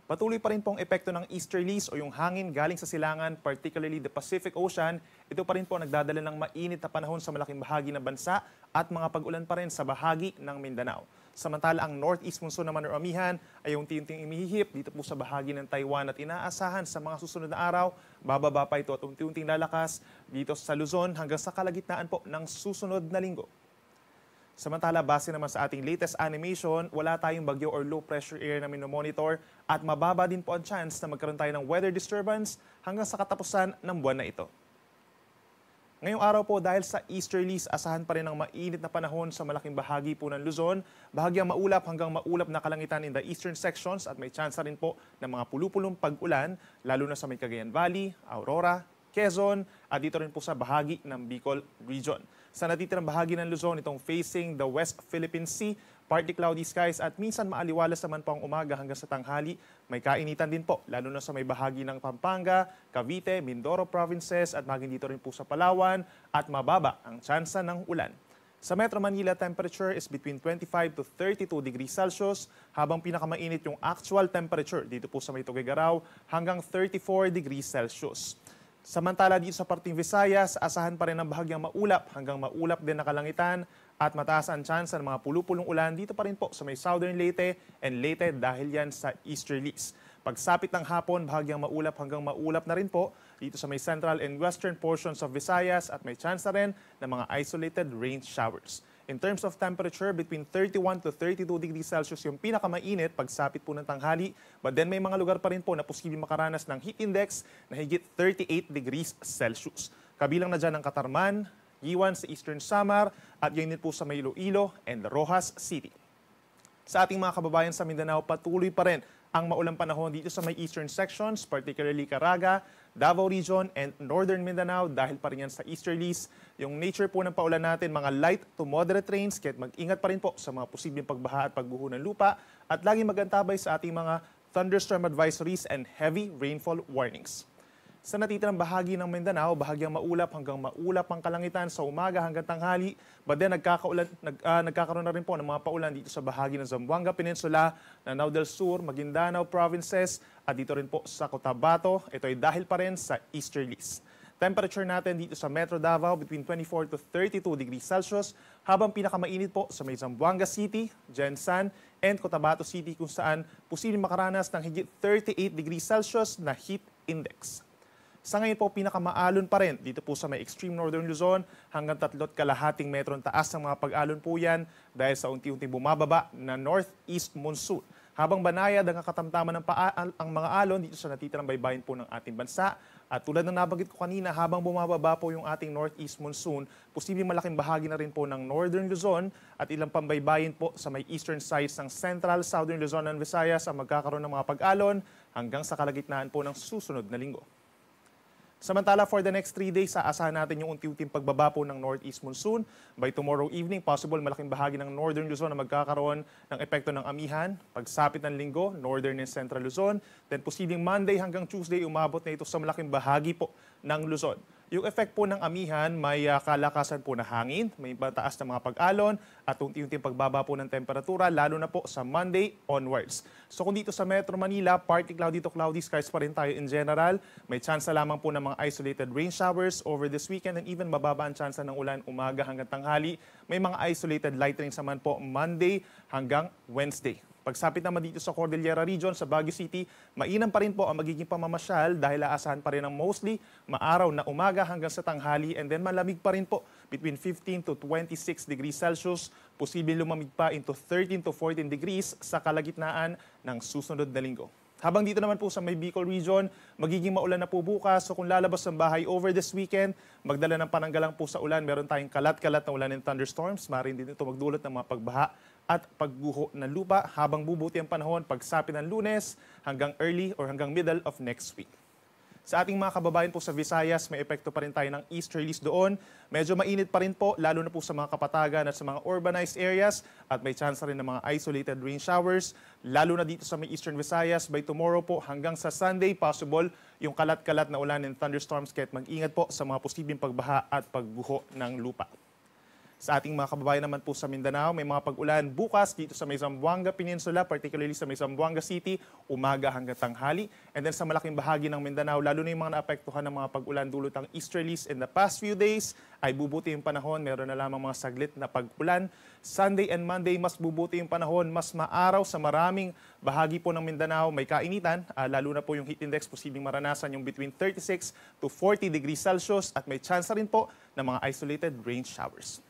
Patuloy pa rin pong epekto ng easterlies o yung hangin galing sa silangan, particularly the Pacific Ocean. Ito pa rin po nagdadala ng mainit na panahon sa malaking bahagi ng bansa at mga pag-ulan pa rin sa bahagi ng Mindanao. Samantala, ang northeast monsoon naman o amihan ay unti-unting imihihip dito po sa bahagi ng Taiwan at inaasahan sa mga susunod na araw, bababa pa ito at unti-unting lalakas dito sa Luzon hanggang sa kalagitnaan po ng susunod na linggo. Samantala, base naman sa ating latest animation, wala tayong bagyo or low pressure area na minomonitor at mababa din po ang chance na magkaroon tayo ng weather disturbance hanggang sa katapusan ng buwan na ito. Ngayong araw po, dahil sa easterlies, asahan pa rin ang mainit na panahon sa malaking bahagi po ng Luzon, bahagyang maulap hanggang maulap na kalangitan in the eastern sections at may chance rin po ng mga pulupulong pag-ulan, lalo na sa may Cagayan Valley, Aurora, Quezon at dito rin po sa bahagi ng Bicol Region. Sa natitirang bahagi ng Luzon, itong facing the West Philippine Sea, partly cloudy skies at minsan maaliwalas naman po ang umaga hanggang sa tanghali. May kainitan din po, lalo na sa may bahagi ng Pampanga, Cavite, Mindoro provinces at maging dito rin po sa Palawan at mababa ang tsansa ng ulan. Sa Metro Manila, temperature is between 25 to 32 degrees Celsius, habang pinakamainit yung actual temperature dito po sa may Tuguegarao hanggang 34 degrees Celsius. Samantala dito sa parting Visayas, asahan pa rin ang bahagyang maulap hanggang maulap din na kalangitan at mataas ang chance ng mga pulupulong ulan dito pa rin po sa may Southern Leyte and Leyte dahil yan sa easterlies. Pagsapit ng hapon, bahagyang maulap hanggang maulap na rin po dito sa may central and western portions of Visayas at may chance na rin ng mga isolated rain showers. In terms of temperature, between 31 to 32 degrees Celsius yung pinakamainit pagsapit po ng tanghali. But then may mga lugar pa rin po na posibleng makaranas ng heat index na higit 38 degrees Celsius. Kabilang na dyan ang Katarman, Iwan sa Eastern Samar at yun din po sa may Iloilo and Rojas City. Sa ating mga kababayan sa Mindanao, patuloy pa rin ang maulang panahon dito sa may eastern sections, particularly Caraga, Davao Region, and Northern Mindanao dahil pa rin yan sa easterlies. Yung nature po ng paulan natin, mga light to moderate rains, kaya mag-ingat pa rin po sa mga posibleng pagbaha at pagguho ng lupa at lagi magantabay sa ating mga thunderstorm advisories and heavy rainfall warnings. Sa natitirang bahagi ng Mindanao, bahagyang maulap hanggang maulap ang kalangitan sa umaga hanggang tanghali. But then nagkakaroon na rin po ng mga paulan dito sa bahagi ng Zamboanga Peninsula, Lanao del Sur, Maguindanao provinces at dito rin po sa Cotabato. Ito ay dahil pa rin sa easterlies. Temperature natin dito sa Metro Davao between 24 to 32 degrees Celsius habang pinakamainit po sa may Zamboanga City, Jensan and Cotabato City kung saan posibleng makaranas ng higit 38 degrees Celsius na heat index. Sa ngayon po, pinakamaalon pa rin dito po sa may extreme northern Luzon hanggang 3.5 metro taas ng mga pag-alon po yan dahil sa unti-unting bumababa na northeast monsoon. Habang banayad ang katamtaman ng ang mga alon dito sa natitirang baybayin po ng ating bansa. At tulad ng nabanggit ko kanina, habang bumababa po yung ating northeast monsoon, posibleng malaking bahagi na rin po ng northern Luzon at ilang pambaybayin po sa may eastern sides ng central, southern Luzon and Visayas ang magkakaroon ng mga pag-alon hanggang sa kalagitnaan po ng susunod na linggo. Samantala, for the next 3 days, aasahan natin yung unti-unting pagbaba po ng northeast monsoon. By tomorrow evening, possible malaking bahagi ng northern Luzon na magkakaroon ng epekto ng amihan. Pagsapit ng linggo, northern and central Luzon. Then posibleng Monday hanggang Tuesday, umabot na ito sa malaking bahagi po ng Luzon. Yung effect po ng amihan, may kalakasan po na hangin, may mataas na mga pag-alon at unti-unting pagbaba po ng temperatura, lalo na po sa Monday onwards. So kung dito sa Metro Manila, partly cloudy to cloudy skies pa rin tayo in general. May chance lamang po ng mga isolated rain showers over this weekend and even mababa ang chance ng ulan umaga hanggang tanghali. May mga isolated light rains naman po Monday hanggang Wednesday. Pagsapit naman dito sa Cordillera Region, sa Baguio City, mainam pa rin po ang magiging pamamasyal dahil aasahan pa rin ng mostly maaraw na umaga hanggang sa tanghali and then malamig pa rin po between 15 to 26 degrees Celsius. Posible lumamig pa into 13 to 14 degrees sa kalagitnaan ng susunod na linggo. Habang dito naman po sa may Bicol Region, magiging maulan na po bukas. So kung lalabas ng bahay over this weekend, magdala ng pananggalang po sa ulan. Meron tayong kalat-kalat na ulan and thunderstorms. Maaaring din ito magdulot ng mga pagbaha at pagguho ng lupa habang bubuti ang panahon pagsapit ng Lunes hanggang early or hanggang middle of next week. Sa ating mga kababayan po sa Visayas, may epekto pa rin tayo ng easterlies doon. Medyo mainit pa rin po, lalo na po sa mga kapatagan at sa mga urbanized areas at may chance rin ng mga isolated rain showers. Lalo na dito sa may eastern Visayas, by tomorrow po hanggang sa Sunday, possible yung kalat-kalat na ulan and thunderstorms. Kaya't mag-ingat po sa mga posibleng pagbaha at pagguho ng lupa. Sa ating mga kababayan naman po sa Mindanao, may mga pag-ulan bukas dito sa may Zamboanga Peninsula, particularly sa may Zamboanga City, umaga hanggang tanghali. And then sa malaking bahagi ng Mindanao, lalo na yung mga naapektuhan ng mga pag-ulan dulot ng easterlies in the past few days, ay bubuti yung panahon. Meron na lamang mga saglit na pag-ulan. Sunday and Monday, mas bubuti yung panahon, mas maaraw sa maraming bahagi po ng Mindanao. May kainitan, lalo na po yung heat index, posibleng maranasan yung between 36 to 40 degrees Celsius at may chance rin po ng mga isolated rain showers.